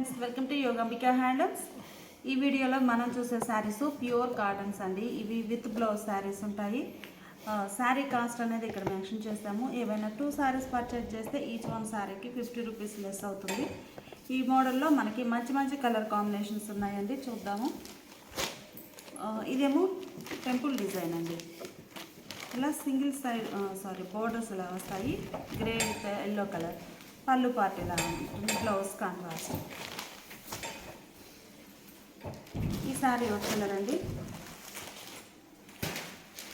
Friends, welcome to Yogambika handlooms. ఈ వీడియోలో మనం చూసే శారీస్ ప్యూర్ కాటన్స్ అండి. ఇవి విత్ బ్లౌజ్ శారీస్ ఉంటాయి. శారీ కాస్ట్ అనేది ఇక్కడ మెన్షన్ చేస్తాము. ఏవైనా 2 శారీస్ పర్చేజ్ చేస్తే ఈచ్ వన్ శారీకి 50 రూపీస్ లెస్ అవుతుంది. ఈ మోడల్లో మనకి మంచి మంచి కలర్ కాంబినేషన్స్ ఉన్నాయండి, చూద్దాము. ఇదేమో టెంపుల్ డిజైన్ అండి. ఇలా సింగిల్ సైడ్ బోర్డర్స్ ఇలా వస్తాయి. Grey with yellow colour. పళ్ళు పార్ట్ ఇలా ఉంటుంది. Blouse contrast. ఈ శారీ ఒక కలర్ అండి.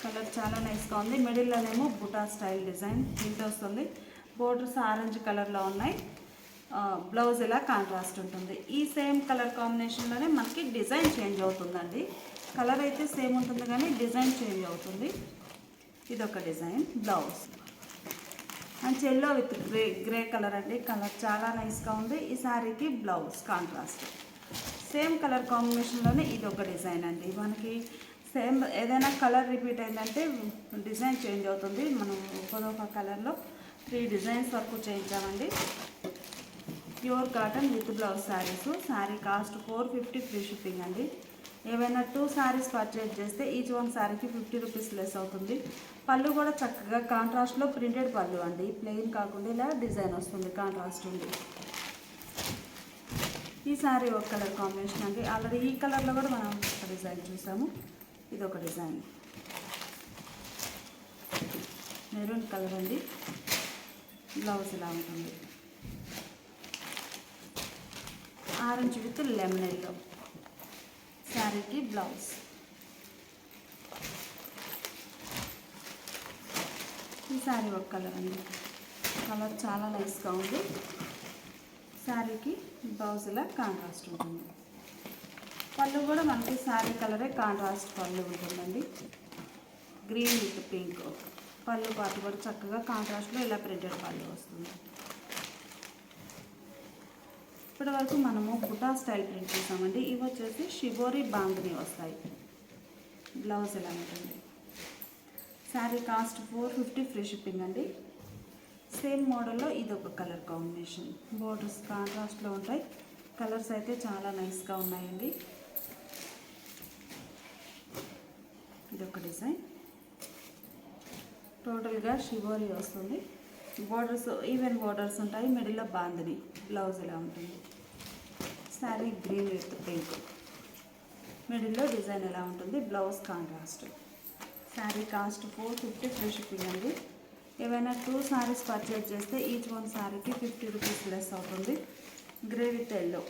కలర్ చాలా నైస్గా ఉంది. మిడిల్లోనేమో బుటా స్టైల్ డిజైన్ దీంతో వస్తుంది. బోర్డర్స్ ఆరెంజ్ కలర్లో ఉన్నాయి. బ్లౌజ్ ఇలా కాంట్రాస్ట్ ఉంటుంది. ఈ సేమ్ కలర్ కాంబినేషన్లోనే మనకి డిజైన్ చేంజ్ అవుతుందండి. కలర్ అయితే సేమ్ ఉంటుంది కానీ డిజైన్ చేంజ్ అవుతుంది. ఇదొక design. Blouse and yellow with grey colour అండి. కలర్ చాలా నైస్గా ఉంది. ఈ శారీకి బ్లౌజ్ కాంట్రాస్ట్. సేమ్ కలర్ కాంబినేషన్లోనే ఇది ఒక డిజైన్ అండి. మనకి సేమ్ ఏదైనా కలర్ రిపీట్ అయిందంటే డిజైన్ చేంజ్ అవుతుంది. మనం ఒక్కొక్క కలర్లో 3 డిజైన్స్ వరకు చేయించామండి. Pure cotton with blouse saris. Sari cost 450 free shipping అండి. ఏవైనా 2 శారీస్ పర్చేజ్ చేస్తే ఈచ్ వన్ శారీకి 50 రూపీస్ లెస్ అవుతుంది. పళ్ళు కూడా చక్కగా కాంట్రాస్ట్లో ప్రింటెడ్ పళ్ళు అండి. ప్లెయిన్ కాకుండా ఇలా డిజైన్ వస్తుంది, కాంట్రాస్ట్ ఉంది. ఈ శారీ ఒక కలర్ కాంబినేషన్ అండి. ఆల్రెడీ ఈ కలర్లో కూడా మనం ఒక డిజైన్ చూసాము. ఇది ఒక డిజైన్. మెరూన్ కలర్ అండి. బ్లౌజ్ ఇలా ఉంటుంది. Orange with lemon yellow. శారీకి బ్లౌజ్. ఈ శారీ ఒక కలర్ అండి. కలర్ చాలా నైస్గా ఉంది. శారీకి బ్లౌజ్ ఇలా కాంట్రాస్ట్ ఉంటుంది. పళ్ళు కూడా మనకి శారీ కలరే కాంట్రాస్ట్ పళ్ళు ఉంటుందండి. Green with pink. పళ్ళు పాటు కూడా చక్కగా కాంట్రాస్ట్లో ఇలా ప్రింటెడ్ పళ్ళు వస్తుంది. ఇప్పటి వరకు మనము బుటా స్టైల్ ప్రింట్ చేసామండి. ఇవి వచ్చేసి షిబోరి బాంగ్ని వస్తాయి. బ్లౌజ్ ఇలా ఉంటుంది. శారీ కాస్ట్ 450 ఫ్రీ షిప్పింగ్ అండి. సేమ్ మోడల్లో ఇది ఒక కలర్ కాంబినేషన్. బోర్డర్స్ కాంట్రాస్ట్లో ఉంటాయి. కలర్స్ అయితే చాలా నైస్గా ఉన్నాయండి. ఇదొక డిజైన్. టోటల్గా షిబోరి వస్తుంది. బోర్డర్స్ ఈవెన్ బోర్డర్స్ ఉంటాయి. మిడిల్లో బాందని. బ్లౌజ్ ఇలా ఉంటుంది. Sari green with pink. మిడిల్లో డిజైన్ ఎలా ఉంటుంది. Blouse contrast. Sari cost 450 free shipping అండి. ఏవైనా 2 శారీస్ పర్చేజ్ చేస్తే ఈచ్ వన్ శారీకి 50 రూపీస్ లెస్ అవుతుంది. Grey with yellow.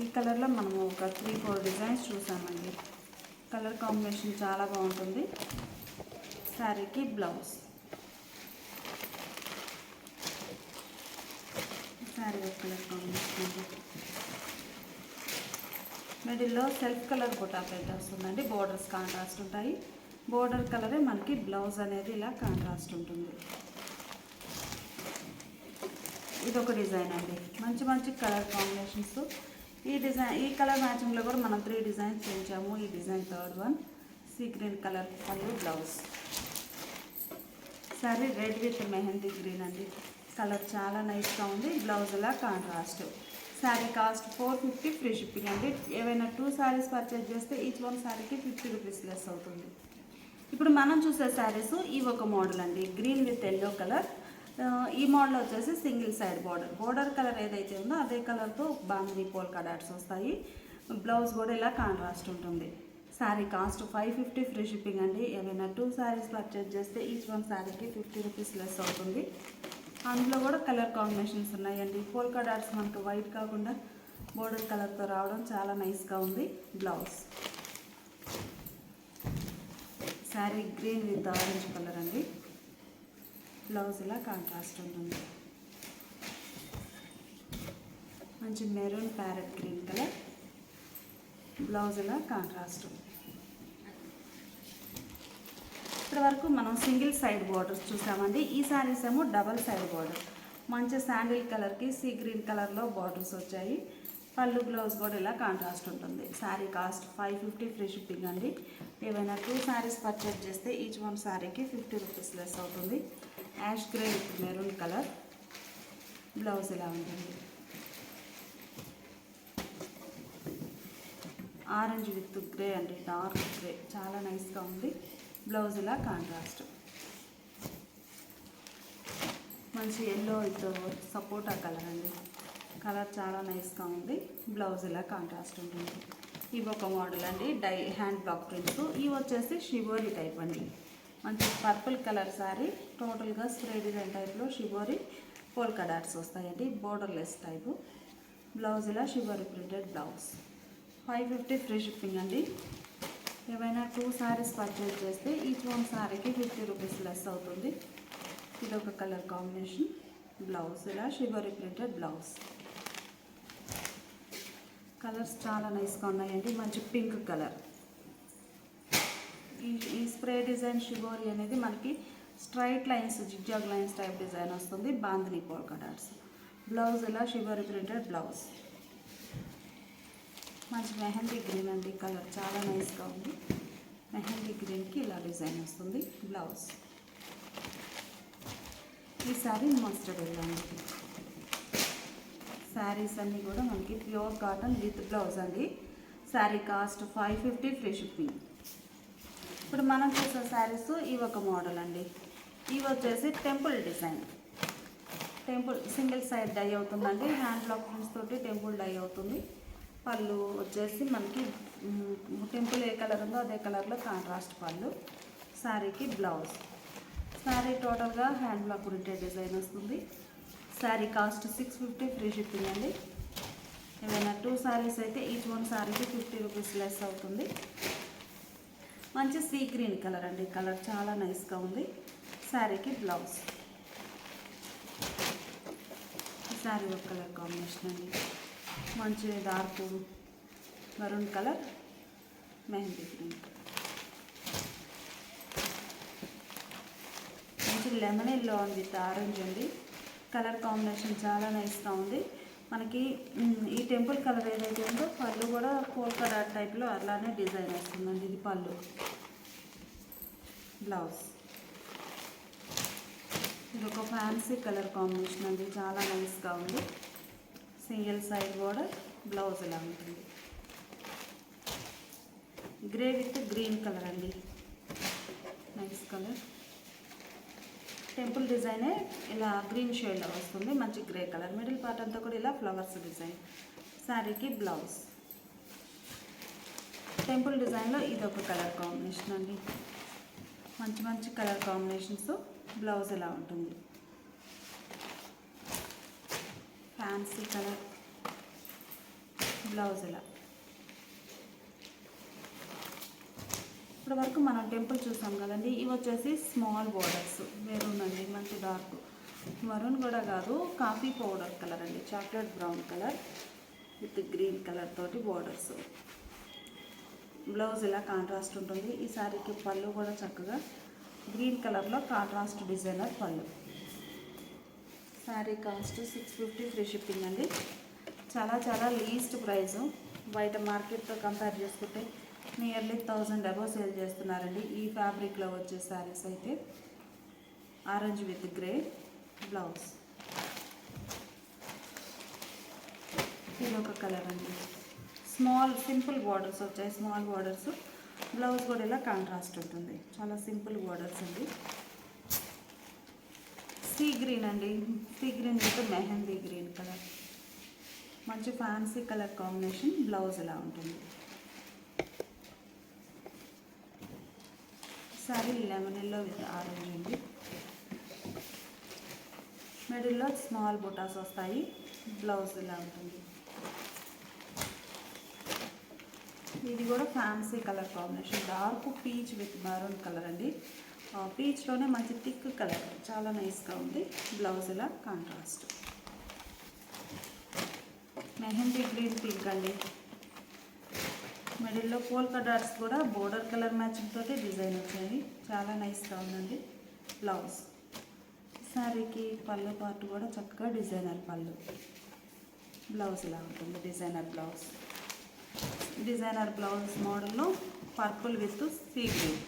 ఈ కలర్లో మనము ఒక 3-4 డిజైన్స్ చూసామండి. కలర్ కాంబినేషన్ చాలా బాగుంటుంది. శారీకి బ్లౌజ్. శారీ ఒక కలర్ కాంబినేషన్. మిడిల్లో సెల్ఫ్ కలర్ బుటా ప్రింట్ వస్తుందండి. బోర్డర్స్ కాంట్రాస్ట్ ఉంటాయి. బోర్డర్ కలరే మనకి బ్లౌజ్ అనేది ఇలా కాంట్రాస్ట్ ఉంటుంది. ఇదొక డిజైన్ అండి. మంచి మంచి కలర్ కాంబినేషన్స్. ఈ కలర్ మ్యాచింగ్లో కూడా మనం 3 డిజైన్స్ చేయించాము. ఈ design third one. Sea green colour పళ్ళు, blouse. Sari red with mehndi green అండి. కలర్ చాలా నైస్గా ఉంది. బ్లౌజ్ ఇలా contrast. Sari cost 450 free shipping అండి. ఏవైనా 2 శారీస్ పర్చేజ్ చేస్తే ఈచ్ వన్ శారీకి 50 రూపీస్ లెస్ అవుతుంది. ఇప్పుడు మనం చూసే శారీస్ ఇవి ఒక మోడల్ అండి. Green with yellow colour. ఈ మోడల్ వచ్చేసి single side border. Border colour ఏదైతే ఉందో అదే కలర్తో బాందీ పోల్కా డాట్స్ వస్తాయి. బ్లౌజ్ కూడా ఇలా కాంట్రాస్ట్ ఉంటుంది. శారీ కాస్ట్ 550 ఫ్రీ షిప్పింగ్ అండి. ఏవైనా 2 శారీస్ పర్చేజ్ చేస్తే ఈచ్ వన్ శారీకి 50 రూపీస్ లెస్ అవుతుంది. అందులో కూడా కలర్ కాంబినేషన్స్ ఉన్నాయండి. పోల్కా డాట్స్ మనకు వైట్ కాకుండా బోర్డర్ కలర్తో రావడం చాలా నైస్గా ఉంది. Blouse. Sari green with orange colour అండి. బ్లౌజ్ ఇలా కాంట్రాస్ట్ ఉంటుంది. మంచి maroon parrot green colour. Blouse ఇలా కాంట్రాస్ట్. ఇప్పటి వరకు మనం సింగిల్ సైడ్ బోర్డర్స్ చూసామండి. ఈ శారీస్ ఏమో డబల్ సైడ్ బోర్డర్. మంచి శాండిల్ కలర్కి సీ గ్రీన్ కలర్లో బార్డర్స్ వచ్చాయి. పళ్ళు బ్లౌజ్ కూడా ఇలా కాంట్రాస్ట్ ఉంటుంది. శారీ కాస్ట్ 550 ఫ్రీ షిప్పింగ్ అండి. ఏవైనా 2 శారీస్ పర్చేజ్ చేస్తే ఈచ్ వన్ శారీకి 50 రూపీస్ లెస్ అవుతుంది. Ash grey with maroon colour. Blouse ఇలా ఉంటుంది. ఆరెంజ్ విత్ గ్రే అండి, డార్క్ గ్రే, చాలా నైస్గా ఉంది. బ్లౌజ్ ఇలా కాంట్రాస్ట్. మంచి ఎల్లో విత్ సపోటా కలర్ అండి, కలర్ చాలా నైస్గా ఉంది. బ్లౌజ్ ఇలా కాంట్రాస్ట్ ఉంటుంది. ఇవి ఒక మోడల్ అండి, డై హ్యాండ్ బ్లాక్ ప్రింట్స్. ఇవి వచ్చేసి షిబోరి టైప్ అండి, మంచి పర్పుల్ కలర్ శారీ. టోటల్గా స్ప్రే డిజైన్ టైప్లో షిబోరి పోల్కా డాట్స్ వస్తాయండి, బోర్డర్లెస్ టైపు. బ్లౌజ్ ఇలా shibori printed blouse. 550 free shipping అండి. ఏమైనా 2 శారీస్ పర్చేజ్ చేస్తే ఈచ్ వన్ శారీకి 50 రూపీస్ లెస్ అవుతుంది. ఇది ఒక కలర్ కాంబినేషన్. బ్లౌజ్ ఇలా షిబోరి ప్రింటెడ్ బ్లౌజ్. కలర్స్ చాలా నైస్గా ఉన్నాయండి. మంచి పింక్ కలర్. ఈ స్ప్రే డిజైన్ షిబోరి అనేది మనకి straight lines, zigzag lines type design వస్తుంది. Bandhani polka dots. బ్లౌజ్ ఇలా షిబోరి ప్రింటెడ్ బ్లౌజ్. మంచి మెహందీ గ్రీన్ అండి, కలర్ చాలా నైస్గా ఉంది. మెహందీ గ్రీన్కి ఇలా డిజైన్ వస్తుంది. బ్లౌజ్. ఈ శారీ మస్టర్డ్ వెళ్ళండి. శారీస్ అన్నీ కూడా మనకి ప్యూర్ కాటన్ విత్ బ్లౌజ్ అండి. Sari cost 550 free shipping. ఇప్పుడు మనం చూసే శారీస్ ఇవి ఒక మోడల్ అండి. ఇవి వచ్చేసి temple design. Temple single side dye అవుతుందండి, హ్యాండ్ బ్లాక్ ప్రింట్స్ తోటి టెంపుల్ డై అవుతుంది. పళ్ళు వచ్చేసి మనకి టెంపుల్ ఏ కలర్ ఉందో అదే కలర్లో కాంట్రాస్ట్ పళ్ళు. శారీకి బ్లౌజ్. శారీ టోటల్గా హ్యాండ్ బ్లాక్ ప్రింటెడ్ డిజైన్ వస్తుంది. శారీ కాస్ట్ 650 ఫ్రీ షిప్పింగ్ అండి. ఏదైనా 2 శారీస్ అయితే ఈచ్ వన్ శారీకి 50 రూపీస్ లెస్ అవుతుంది. మంచి సీ గ్రీన్ కలర్ అండి, కలర్ చాలా నైస్గా ఉంది. శారీకి బ్లౌజ్. శారీ ఒక కలర్ కాంబినేషన్ అండి, మంచి dark maroon colour, mehndi green. మంచి లెమన్ ఎల్లో విత్ ఆరెంజ్ అండి, కలర్ కాంబినేషన్ చాలా నైస్గా ఉంది. మనకి ఈ టెంపుల్ కలర్ ఏదైతే ఉందో పళ్ళు కూడా పోల్కా డాట్ టైప్లో అలానే డిజైన్ వస్తుందండి. ఇది పళ్ళు. బ్లౌజ్. ఇది ఒక ఫ్యాన్సీ కలర్ కాంబినేషన్ అండి, చాలా నైస్గా ఉంది. Single side border. బ్లౌజ్ ఇలా ఉంటుంది. గ్రే విత్ గ్రీన్ కలర్ అండి, నైస్ కలర్. టెంపుల్ డిజైనే ఇలా గ్రీన్ షేడ్లో వస్తుంది. మంచి గ్రే కలర్. మిడిల్ పార్ట్ అంతా కూడా ఇలా ఫ్లవర్స్ డిజైన్. శారీకి బ్లౌజ్. టెంపుల్ డిజైన్లో ఇది ఒక కలర్ కాంబినేషన్ అండి, మంచి మంచి కలర్ కాంబినేషన్స్. బ్లౌజ్ ఇలా ఉంటుంది. Fancy colour. బ్లౌజ్ ఇలా. ఇప్పటి వరకు మనం టెంపుల్ చూసాం కదండి. ఇవి వచ్చేసి స్మాల్ బోర్డర్స్. మెరూన్ అండి, మంచి డార్క్ మరూన్ కూడా కాదు, కాఫీ పౌడర్ కలర్ అండి, chocolate brown colour with green colour తోటి బోర్డర్స్. బ్లౌజ్ ఇలా కాంట్రాస్ట్ ఉంటుంది. ఈ శారీకి పళ్ళు కూడా చక్కగా గ్రీన్ కలర్లో కాంట్రాస్ట్ డిజైనర్ పళ్ళు. శారీ కాస్ట్ 650 ఫ్రీ షిప్పింగ్ అండి. చాలా చాలా లీస్ట్ ప్రైస్. బయట మార్కెట్తో కంపేర్ చేసుకుంటే నియర్లీ 1000 అబోవ్ సేల్ చేస్తున్నారండి ఈ ఫ్యాబ్రిక్లో వచ్చే శారీస్ అయితే. Orange with grey. బ్లౌజ్. ఇది ఒక కలర్ అండి, స్మాల్ సింపుల్ బార్డర్స్ వచ్చాయి, స్మాల్ బార్డర్స్. బ్లౌజ్ కూడా ఇలా కాంట్రాస్ట్ ఉంటుంది. చాలా సింపుల్ బార్డర్స్ అండి. సీ గ్రీన్ అండి, sea green with mehndi green colour. మంచి ఫ్యాన్సీ కలర్ కాంబినేషన్. బ్లౌజ్ ఇలా ఉంటుంది. Sorry lemon yellow with orange అండి. మిడిల్లో స్మాల్ బుటాస్ వస్తాయి. బ్లౌజ్ ఇలా ఉంటుంది. ఇది కూడా fancy colour combination. Dark peach with maroon colour అండి. పీచ్లోనే మంచి థిక్ కలర్, చాలా నైస్గా ఉంది. బ్లౌజ్ ఇలా కాంట్రాస్ట్. మెహందీ గ్రీన్ పింక్ అండి. మిడిల్లో పోల్కా డాట్స్ కూడా బోర్డర్ కలర్ మ్యాచింగ్ తోటి డిజైన్ వచ్చాయి, చాలా నైస్గా ఉందండి. బ్లౌజ్. శారీకి పళ్ళు పార్ట్ కూడా చక్కగా డిజైనర్ పళ్ళు. బ్లౌజ్ ఇలా ఉంటుంది. Designer blouse. డిజైనర్ బ్లౌజ్ మోడల్లో పర్పుల్ విత్ సీ గ్రీన్.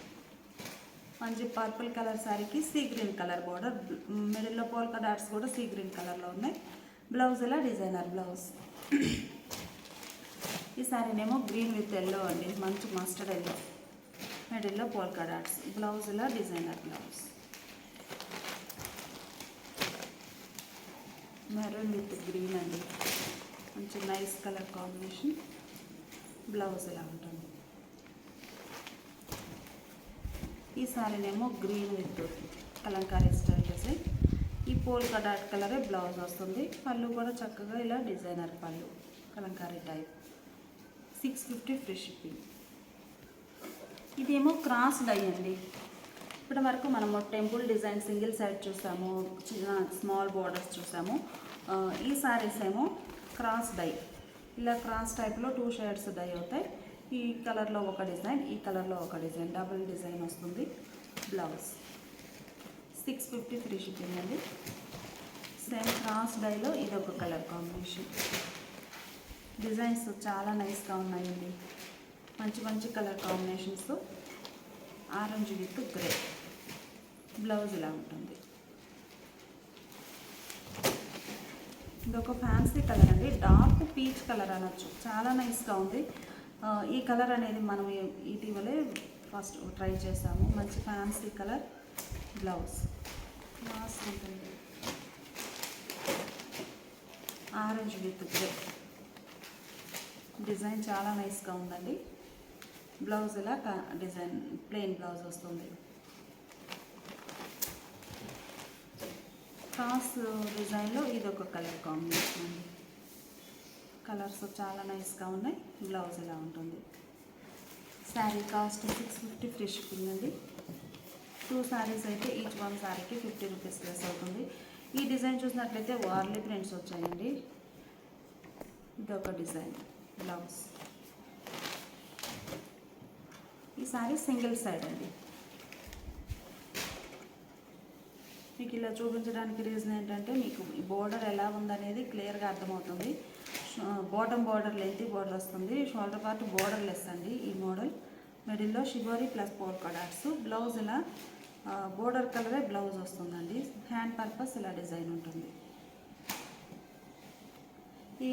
మంచి పర్పుల్ కలర్ శారీకి సీ గ్రీన్ కలర్ బార్డర్, మిడిల్లో పోల్కా డాట్స్ కూడా సీ గ్రీన్ కలర్లో ఉన్నాయి. బ్లౌజ్ ఇలా డిజైనర్ బ్లౌజ్. ఈ శారీనేమో గ్రీన్ విత్ ఎల్లో అండి, మంచి మస్టర్డ్ ఎల్లో, మిడిల్లో పోల్కా డాట్స్, బ్లౌజ్ ఇలా designer blouse. Maroon with green అండి, మంచి నైస్ కలర్ కాంబినేషన్. బ్లౌజ్ ఇలా ఉంటుంది. ఈ శారీనేమో green with kalamkari style design. ఈ పోల్కా డాట్ కలరే బ్లౌజ్ వస్తుంది. పళ్ళు కూడా చక్కగా ఇలా డిజైనర్ పళ్ళు, కలంకారీ టైప్. 650 free shipping. ఇదేమో క్రాస్ డై అండి. ఇప్పటి వరకు మనము టెంపుల్ డిజైన్ సింగిల్ సైడ్ చూసాము, చిన్న స్మాల్ బోర్డర్స్ చూసాము. ఈ శారీస్ ఏమో క్రాస్ డై, ఇలా క్రాస్ టైప్లో 2 షేడ్స్ డై అవుతాయి. ఈ కలర్లో ఒక డిజైన్, ఈ కలర్లో ఒక డిజైన్, డబుల్ డిజైన్ వస్తుంది. బ్లౌజ్ 650 ఫ్రీ షిప్పింగ్ అండి. సేమ్ క్రాస్ డైలో ఇది ఒక కలర్ కాంబినేషన్. డిజైన్స్ చాలా నైస్గా ఉన్నాయండి, మంచి మంచి colour combinations. Orange with grey. Blouse ఇలా ఉంటుంది. ఇదొక ఫ్యాన్సీ కలర్ అండి, డార్క్ పీచ్ కలర్ అనొచ్చు, చాలా నైస్గా ఉంది. ఈ కలర్ అనేది మనం ఇటీవలే ఫస్ట్ ట్రై చేసాము. మంచి ఫ్యాన్సీ కలర్. బ్లౌజ్ క్లాస్ ఉంటుంది. Orange with grey. డిజైన్ చాలా నైస్గా ఉందండి. బ్లౌజ్ ఇలా డిజైన్ ప్లెయిన్ బ్లౌజ్ వస్తుంది. క్రాస్ డిజైన్లో ఇదొక కలర్ కాంబినేషన్ అండి. కలర్స్ చాలా నైస్గా ఉన్నాయి. బ్లౌజ్ ఇలా ఉంటుంది. శారీ కాస్ట్ 650 ఫ్రీ షిప్పింగ్ అండి. 2 శారీస్ అయితే ఈచ్ 1 శారీకి 50 రూపీస్ లెస్ అవుతుంది. ఈ డిజైన్ చూసినట్లయితే వార్లీ ప్రింట్స్ వచ్చాయండి. ఇదొక డిజైన్. బ్లౌజ్. ఈ శారీ సింగిల్ సైడ్ అండి. మీకు ఇలా చూపించడానికి రీజన్ ఏంటంటే మీకు ఈ బోర్డర్ ఎలా ఉందనేది క్లియర్గా అర్థమవుతుంది. బాటమ్ బార్డర్ లెంతీ బార్డర్ వస్తుంది, షోల్డర్ పార్ట్ బోర్డర్ లెస్ అండి. ఈ మోడల్ మిడిల్లో shibori plus polka dots. Blouse ఇలా బోర్డర్ కలరే బ్లౌజ్ వస్తుందండి. హ్యాండ్ పర్పస్ ఇలా డిజైన్ ఉంటుంది.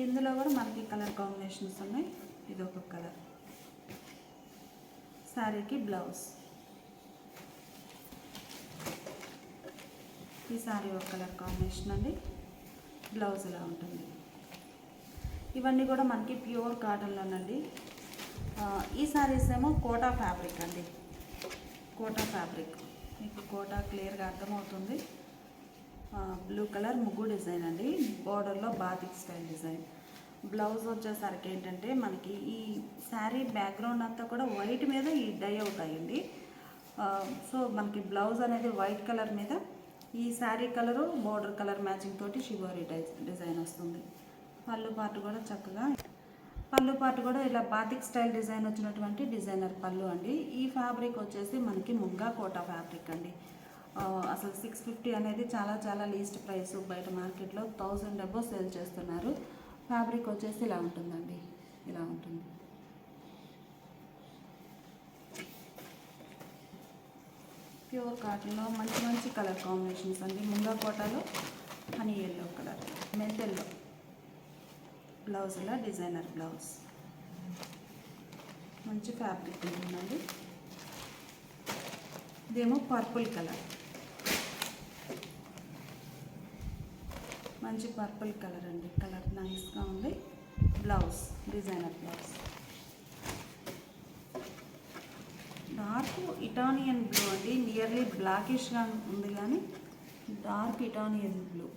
ఇందులో కూడా మనకి కలర్ కాంబినేషన్స్ ఉన్నాయి. ఇది ఒక కలర్. శారీకి బ్లౌజ్. ఈ శారీ ఒక కలర్ కాంబినేషన్ అండి. బ్లౌజ్ ఇలా ఉంటుంది. ఇవన్నీ కూడా మనకి ప్యూర్ కాటన్లోనండి. ఈ శారీస్ ఏమో కోటా ఫ్యాబ్రిక్ అండి. కోటా ఫ్యాబ్రిక్ మీకు కోటా క్లియర్గా అర్థమవుతుంది. బ్లూ కలర్ ముగ్గు డిజైన్ అండి. బోర్డర్లో బాతిక్ స్టైల్ డిజైన్. బ్లౌజ్ వచ్చేసరికి ఏంటంటే మనకి ఈ శారీ బ్యాక్గ్రౌండ్ అంతా కూడా వైట్ మీద ఈ డై అవుతాయండి. సో మనకి బ్లౌజ్ అనేది వైట్ కలర్ మీద ఈ sari colour border colour matching తోటి షిబోరి డిజైన్ వస్తుంది. పళ్ళు పార్ట్ కూడా చక్కగా, పళ్ళు పార్ట్ కూడా ఇలా బాతిక్ స్టైల్ డిజైన్ వచ్చినటువంటి డిజైనర్ పళ్ళు అండి. ఈ ఫ్యాబ్రిక్ వచ్చేసి మనకి ముంగా కోటా ఫ్యాబ్రిక్ అండి. అసలు 650 అనేది చాలా చాలా లీస్ట్ ప్రైస్. బయట మార్కెట్లో 1000 అబోవ్ సేల్ చేస్తున్నారు. ఫ్యాబ్రిక్ వచ్చేసి ఇలా ఉంటుందండి, ఇలా ఉంటుంది. ప్యూర్ కాటన్లో మంచి మంచి కలర్ కాంబినేషన్స్ అండి. ముంగా కోటాలో హనీ ఎల్లో కలర్, మెంతెల్లో. బ్లౌజ్ ఇలా డిజైనర్ బ్లౌజ్. మంచి ఫ్యాబ్రిక్ ఉంటుందండి. ఇదేమో పర్పుల్ కలర్, మంచి పర్పుల్ కలర్ అండి. కలర్ నైస్గా ఉంది. Blouse designer blouse. Dark Italian blue అండి. నియర్లీ బ్లాకిష్గా ఉంది కానీ dark Italian blue.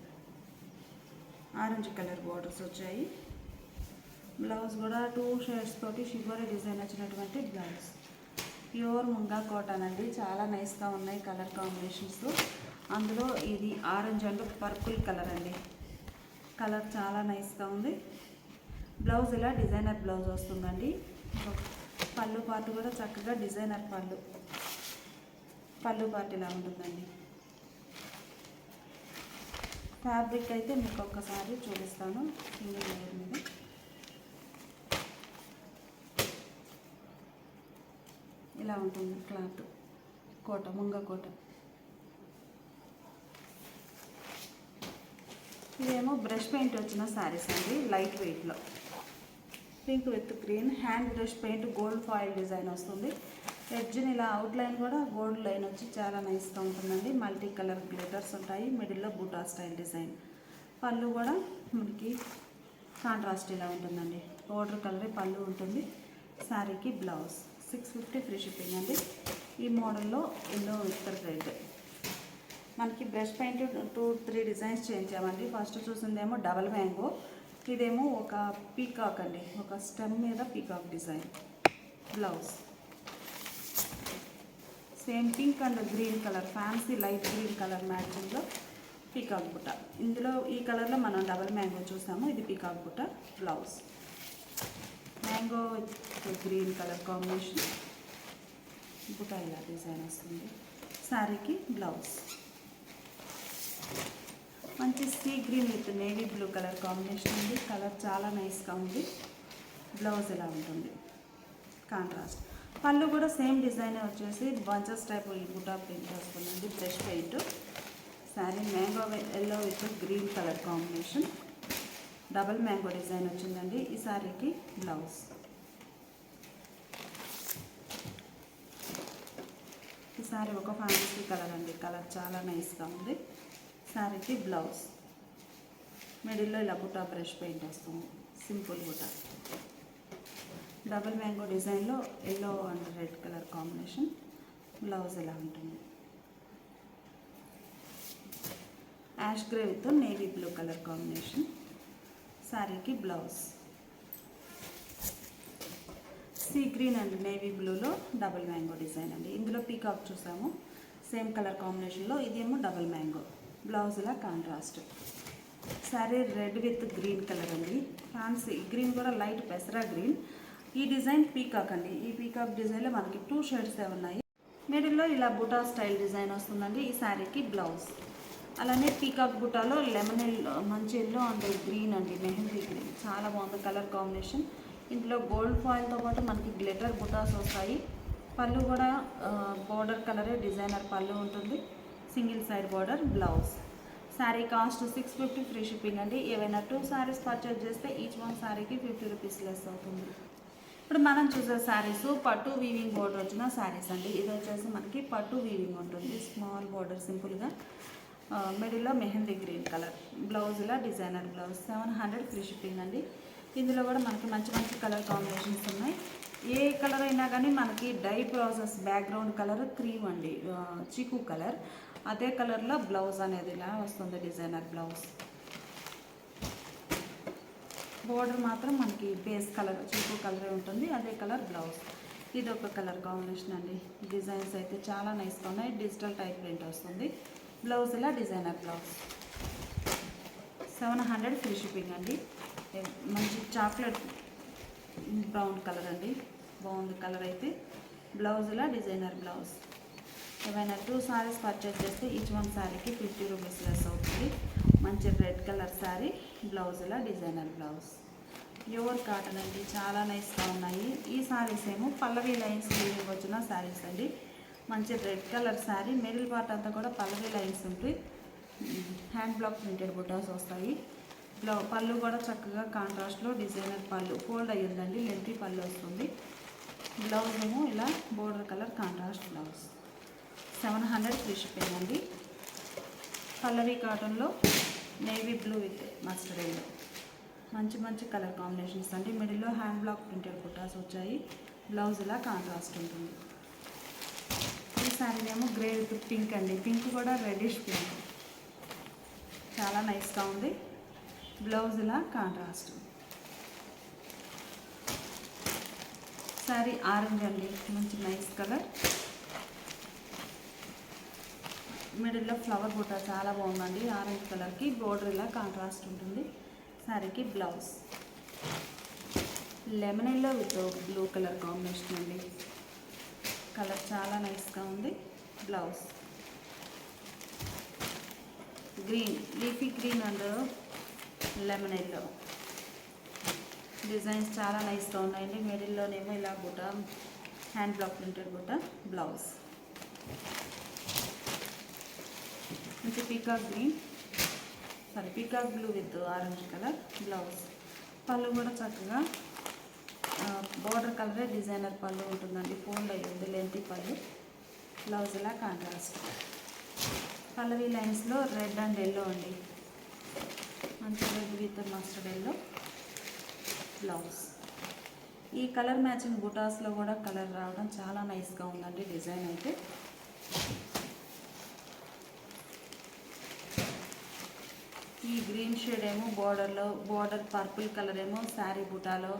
Orange colour borders వచ్చాయి. బ్లౌజ్ కూడా 2 షేడ్స్ తోటి షిబోరి డిజైన్ వచ్చినటువంటి బ్లౌజ్. ప్యూర్ ముంగా కాటన్ అండి. చాలా నైస్గా ఉన్నాయి కలర్ కాంబినేషన్స్. అందులో ఇది ఆరెంజ్ అండ్ పర్పుల్ కలర్ అండి. కలర్ చాలా నైస్గా ఉంది. బ్లౌజ్ ఇలా డిజైనర్ బ్లౌజ్ వస్తుందండి. పళ్ళు పార్ట్ కూడా చక్కగా డిజైనర్ పళ్ళు. పళ్ళు పార్ట్ ఇలా ఉంటుందండి. ఫ్యాబ్రిక్ అయితే మీకు ఒక్కసారి చూపిస్తాను సింగిల్ లేయర్ మీద. ఇలా ఉంటుంది క్లాత్. కోట, ముంగ కోట. ఇదేమో బ్రష్ పెయింట్ వచ్చిన శారీస్ అండి, లైట్ వెయిట్లో. Pink with green hand brush paint, gold foil design వస్తుంది. ఎడ్జ్ని ఇలా అవుట్లైన్ కూడా గోల్డ్ లైన్ వచ్చి చాలా నైస్గా ఉంటుందండి. మల్టీ కలర్ గ్లిటర్స్ ఉంటాయి. మిడిల్లో బూటా స్టైల్ డిజైన్. పళ్ళు కూడా మనకి కాంట్రాస్ట్ ఇలా ఉంటుందండి. పౌడర్ కలరే పళ్ళు ఉంటుంది. శారీకి బ్లౌజ్. 650 ఫ్రీ షిప్పింగ్ అండి. ఈ మోడల్లో ఎల్లో విత్ రెడ్. మనకి బ్రష్ పెయింట్ 2-3 డిజైన్స్ చేయించామండి. ఫస్ట్ చూసిందేమో డబల్ మ్యాంగో, ఇదేమో ఒక పీకాక్ అండి, ఒక స్టెమ్ మీద peacock design. Blouse same pink and green colour, fancy light green colour మ్యాచింగ్లో పీకాక్ బుట్ట. ఇందులో ఈ కలర్లో మనం డబల్ మ్యాంగో చూసాము, ఇది పీకాక్ బుట్ట. Blouse mango with green colour combination. బుట్ట ఇలా డిజైన్ వస్తుంది. శారీకి బ్లౌజ్ మంచి sea green with navy blue colour combination ఉంది. కలర్ చాలా నైస్గా ఉంది. బ్లౌజ్ ఇలా ఉంటుంది కాంట్రాస్ట్. పళ్ళు కూడా సేమ్ డిజైన్ వచ్చేసి బంచెస్ టైప్ ఈ బుటా ప్రింట్ వస్తుందండి, brush paint. Sari mango yellow with green colour combination, double mango design వచ్చిందండి. ఈ శారీకి బ్లౌజ్. ఈ శారీ ఒక ఫ్యాన్సీ కలర్ అండి, కలర్ చాలా నైస్గా ఉంది. శారీకి బ్లౌజ్. మిడిల్లో ఇలా బుటా బ్రష్ పెయింట్ వస్తుంది, సింపుల్ బుటా. డబల్ మ్యాంగో డిజైన్లో yellow and red colour combination. Blouse ఇలా ఉంటుంది. Ash grey with navy blue colour combination. శారీకి blouse. Sea green and navy బ్లూలో డబల్ మ్యాంగో డిజైన్ అండి. ఇందులో పీకాక్ చూసాము సేమ్ కలర్ కాంబినేషన్లో, ఇదేమో డబల్ మ్యాంగో. బ్లౌజ్ ఇలా contrast. Sari red with green colour అండి, ఫ్యాన్సీ గ్రీన్ కూడా లైట్ పెసరా గ్రీన్. ఈ డిజైన్ పీకాక్ అండి. ఈ పీకాక్ డిజైన్లో మనకి 2 షేడ్స్ ఉన్నాయి. మిడిల్లో ఇలా బుటా స్టైల్ డిజైన్ వస్తుందండి. ఈ శారీకి బ్లౌజ్. అలానే పీకాక్ బుటాలో లెమన్ ఎల్లో, మంచి ఎల్లో అండ్ గ్రీన్ అండి, మెహందీ గ్రీన్. చాలా బాగుంది కలర్ కాంబినేషన్. ఇందులో గోల్డ్ ఫాయిల్తో పాటు మనకి గ్లిటర్ బుటాస్ వస్తాయి. పళ్ళు కూడా బోర్డర్ కలరే డిజైనర్ పళ్ళు ఉంటుంది. Single side border. Blouse. Sari cost 650 free shipping అండి. ఏవైనా 2 శారీస్ పర్చేజ్ చేస్తే ఈచ్ వన్ శారీకి 50 రూపీస్ లెస్ అవుతుంది. ఇప్పుడు మనం చూసే శారీస్ పట్టు వీవింగ్ బోర్డర్ వచ్చిన శారీస్ అండి. ఇది వచ్చేసి మనకి పట్టు వీవింగ్ ఉంటుంది, స్మాల్ బోర్డర్ సింపుల్గా. మిడిల్లో మెహందీ గ్రీన్ కలర్. బ్లౌజ్ ఇలా డిజైనర్ బ్లౌజ్. 700 ఫ్రీ షిప్పింగ్ అండి. ఇందులో కూడా మనకి మంచి మంచి కలర్ కాంబినేషన్స్ ఉన్నాయి. ఏ కలర్ అయినా కానీ మనకి dye process background colour cream అండి, చీకు కలర్. అదే కలర్లో బ్లౌజ్ అనేది ఇలా వస్తుంది, డిజైనర్ బ్లౌజ్. బోర్డర్ మాత్రం మనకి బేస్ కలర్ చీకు కలరే ఉంటుంది, అదే కలర్ బ్లౌజ్. ఇది ఒక కలర్ కాంబినేషన్ అండి. డిజైన్స్ అయితే చాలా నైస్గా ఉన్నాయి. డిజిటల్ టైప్ ప్రింట్ వస్తుంది. బ్లౌజ్ ఇలా డిజైనర్ బ్లౌజ్. 700 ఫ్రీ షిప్పింగ్ అండి. మంచి చాక్లెట్ బ్రౌన్ కలర్ అండి, బాగుంది కలర్ అయితే. బ్లౌజ్ ఇలా డిజైనర్ బ్లౌజ్. ఏమైనా 2 శారీస్ పర్చేస్ చేస్తే ఈచ్ వన్ శారీకి 50 రూపీస్ లెస్ అవుతుంది. మంచి రెడ్ కలర్ శారీ. బ్లౌజ్ ఇలా డిజైనర్ బ్లౌజ్. ప్యూర్ కాటన్ అండి, చాలా నైస్గా ఉన్నాయి. ఈ శారీస్ ఏమో పల్లవి లైన్స్ వచ్చిన శారీస్ అండి. మంచి red colour sari. Middle part అంతా కూడా పల్లవి లైన్స్ ఉంటాయి. హ్యాండ్ బ్లాక్ ప్రింటెడ్ బుటాస్ వస్తాయి. పళ్ళు కూడా చక్కగా కాంట్రాస్ట్లో డిజైనర్ పళ్ళు ఫోల్డ్ అయ్యిందండి, లెంతీ పళ్ళు వస్తుంది. బ్లౌజ్ ఏమో ఇలా border colour contrast blouse. 700 free shipping అండి. పల్లవి కాటన్లో navy blue with mustard yellow. మంచి మంచి కలర్ కాంబినేషన్స్ అండి. మిడిల్లో హ్యాండ్ బ్లాక్ ప్రింటెడ్ బుటాస్ వచ్చాయి. బ్లౌజ్ ఇలా కాంట్రాస్ట్ ఉంటుంది. ఈ శారీ ఏమో గ్రే విత్ పింక్ అండి, పింక్ కూడా రెడ్డిష్ పింక్, చాలా నైస్గా ఉంది. బ్లౌజ్ ఇలా కాంట్రాస్ట్. శారీ ఆరెంజ్ అండి, మంచి నైస్ కలర్. మిడిల్లో ఫ్లవర్ బుట్ట చాలా బాగుందండి, ఆరెంజ్ కలర్కి. బోర్డర్ ఇలా కాంట్రాస్ట్ ఉంటుంది. శారీకి blouse. Lemon yellow with blue colour combination అండి, కలర్ చాలా నైస్గా ఉంది. Blouse green, leafy green and lemon yellow. Designs చాలా నైస్గా ఉన్నాయండి. మిడిల్లోనేమో ఇలా బుట్ట, హ్యాండ్ బ్లాక్ ప్రింటెడ్ బుట్ట. బ్లౌజ్ మంచి peacock green peacock blue with orange colour blouse. పళ్ళు కూడా చక్కగా బార్డర్ కలరే డిజైనర్ పళ్ళు ఉంటుందండి. ఫోల్డ్ అయ్యింది లెంతీ పళ్ళు. బ్లౌజ్ ఇలా కాంట్రాస్ట్. పల్లవి లైన్స్లో రెడ్ అండ్ ఎల్లో అండి. మంచి red with mustard yellow blouse. ఈ కలర్ మ్యాచింగ్ బుటాస్లో కూడా కలర్ రావడం చాలా నైస్గా ఉందండి డిజైన్ అయితే. ఈ గ్రీన్ షేడ్ ఏమో బార్డర్ పర్పుల్ కలర్ ఏమో శారీ బుటాలో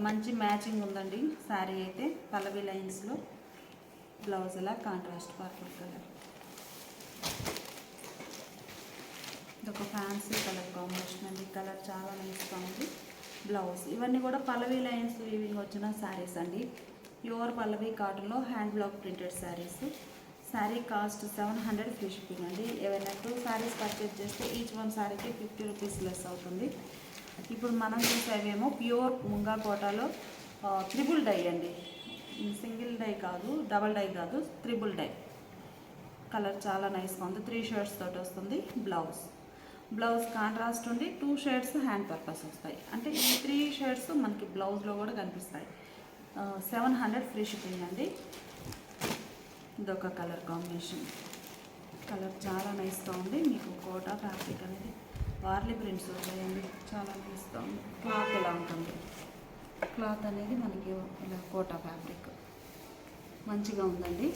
మంచి మ్యాచింగ్ ఉందండి శారీ అయితే. పల్లవి లైన్స్లో బ్లౌజ్ ఇలా కాంట్రాస్ట్ పర్పుల్ కలర్. ఇదొక ఫ్యాన్సీ కలర్ కాంబినేషన్ అండి. కలర్ చాలా నైస్గా ఉంది. బ్లౌజ్ ఇవన్నీ కూడా పల్లవి లైన్స్ వీవింగ్ వచ్చిన శారీస్ అండి. ప్యూర్ పల్లవి కాటన్లో hand block printed saris. Sari cost 700 free shipping అండి. ఏవైనా 2 శారీస్ పర్చేజ్ చేస్తే ఈచ్ వన్ శారీకి 50 రూపీస్ లెస్ అవుతుంది. ఇప్పుడు మనం చూసేవేమో ప్యూర్ ముంగా కోటాలో త్రిబుల్ డై అండి. సింగిల్ డై కాదు, డబల్ డై కాదు, త్రిబుల్ డై. కలర్ చాలా నైస్గా ఉంది. 3 షేడ్స్ తోటి వస్తుంది. బ్లౌజ్ కాంట్రాస్ట్ ఉండి 2 షేడ్స్ హ్యాండ్ పర్పస్ వస్తాయి. అంటే ఈ 3 షేడ్స్ మనకి బ్లౌజ్లో కూడా కనిపిస్తాయి. 700 ఫ్రీ షిప్పింగ్ అండి. ఇదొక కలర్ కాంబినేషన్. కలర్ చాలా నైస్గా ఉంది. మీకు కోటా ఫ్యాబ్రిక్ అనేది వార్లీ ప్రింట్స్ ఉంటాయండి. చాలా నైస్గా ఉంది. క్లాత్ ఎలా ఉంటుంది, క్లాత్ అనేది మనకి ఇలా కోటా ఫ్యాబ్రిక్ మంచిగా ఉందండి.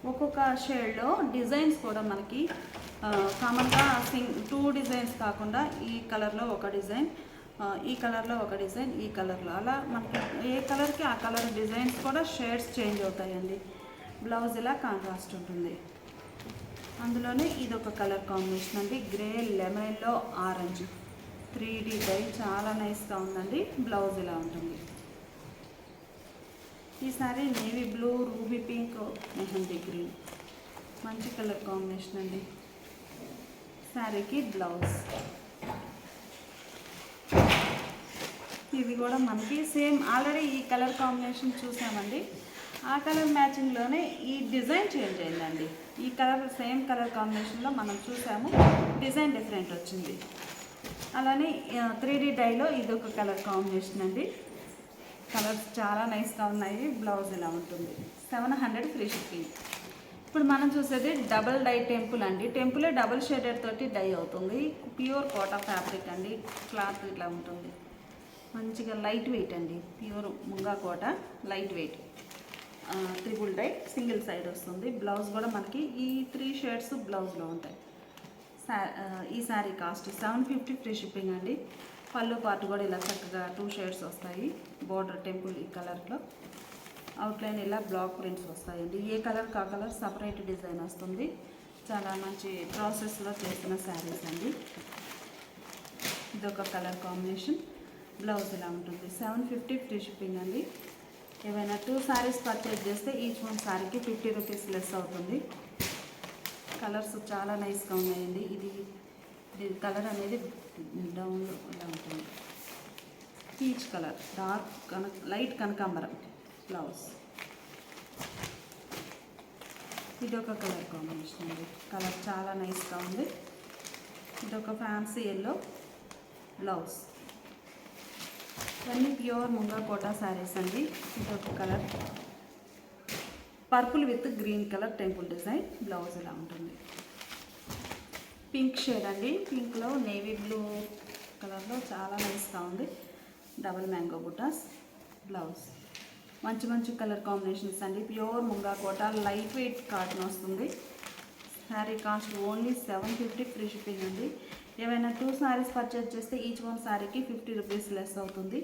ఒక్కొక్క షేడ్లో డిజైన్స్ కూడా మనకి కామన్గా 2 డిజైన్స్ కాకుండా ఈ కలర్లో ఒక డిజైన్, ఈ కలర్లో ఒక డిజైన్, ఈ కలర్లో అలా మనకి ఏ కలర్కి ఆ కలర్ డిజైన్స్ కూడా షేడ్స్ చేంజ్ అవుతాయండి. బ్లౌజ్ ఇలా కాంట్రాస్ట్ ఉంటుంది. అందులోనే ఇదొక కలర్ కాంబినేషన్ అండి. గ్రే లెమన్లో ఆరెంజ్ 3D డై చాలా నైస్గా ఉందండి. బ్లౌజ్ ఇలా ఉంటుంది. ఈ sorry navy blue, ruby pink, mehndi green మంచి కలర్ కాంబినేషన్ అండి. శారీకి బ్లౌజ్. ఇది కూడా మనకి సేమ్ ఆల్రెడీ ఈ కలర్ కాంబినేషన్ చూసామండి. ఆ కలర్ మ్యాచింగ్లోనే ఈ డిజైన్ చేంజ్ అయిందండి. ఈ కలర్ సేమ్ కలర్ కాంబినేషన్లో మనం చూసాము, డిజైన్ డిఫరెంట్ వచ్చింది. అలానే 3D డైలో ఇదొక కలర్ కాంబినేషన్ అండి. కలర్స్ చాలా నైస్గా ఉన్నాయి. బ్లౌజ్ ఇలా ఉంటుంది. 700 ఫ్రీ షిప్పింగ్. ఇప్పుడు మనం చూసేది డబల్ డై టెంపుల్ అండి. టెంపులే డబుల్ షేడెడ్ తోటి డై అవుతుంది. ప్యూర్ కోటా ఫ్యాబ్రిక్ అండి. క్లాత్ ఇట్లా ఉంటుంది. మంచిగా లైట్ వెయిట్ అండి. Pure munga Kota light weight. Triple dye single side వస్తుంది. బ్లౌజ్ కూడా మనకి ఈ 3 షేడ్స్ బ్లౌజ్లో ఉంటాయి. ఈ శారీ కాస్ట్ 750 ఫ్రీ షిప్పింగ్ అండి. పళ్ళు పార్ట్ కూడా ఇలా చక్కగా 2 షేడ్స్ వస్తాయి. బోర్డర్ టెంపుల్ ఈ కలర్లో, అవుట్లైన్ ఇలా బ్లాక్ ప్రింట్స్ వస్తాయండి. ఏ కలర్ కా కలర్ సపరేట్ డిజైన్ వస్తుంది. చాలా మంచి ప్రాసెస్లో చేసిన శారీస్ అండి. ఇదొక కలర్ కాంబినేషన్. బ్లౌజ్ ఇలా ఉంటుంది. 750 ఫ్రీ షిప్పింగ్ అండి. ఏవైనా 2 శారీస్ పర్చేజ్ చేస్తే ఈచ్ వన్ శారీకి 50 రూపీస్ లెస్ అవుతుంది. కలర్స్ చాలా నైస్గా ఉన్నాయండి. ఇది కలర్ అనేది డౌన్లో ఇలా ఉంటుంది. పీచ్ కలర్, డార్క్ లైట్ కనకాంబరం బ్లౌజ్. ఇదొక కలర్ కాంబినేషన్ అండి. కలర్ చాలా నైస్గా ఉంది. ఇదొక ఫ్యాన్సీ ఎల్లో బ్లౌజ్. ఇవన్నీ ప్యూర్ ముంగా కోటా శారీస్ అండి. ఇదొక colour purple with green colour temple design. Blouse ఇలా ఉంటుంది. పింక్ షేడ్ అండి. పింక్లో నేవీ బ్లూ కలర్లో చాలా నైస్గా ఉంది. డబల్ మ్యాంగో బుటాస్ బ్లౌజ్. మంచి కలర్ కాంబినేషన్స్ అండి. Pure munga Kota light weight cotton వస్తుంది. Sari cost only 750 free shipping అండి. ఏవైనా 2 శారీస్ పర్చేజ్ చేస్తే ఈచ్ వన్ శారీకి 50 రూపీస్ లెస్ అవుతుంది.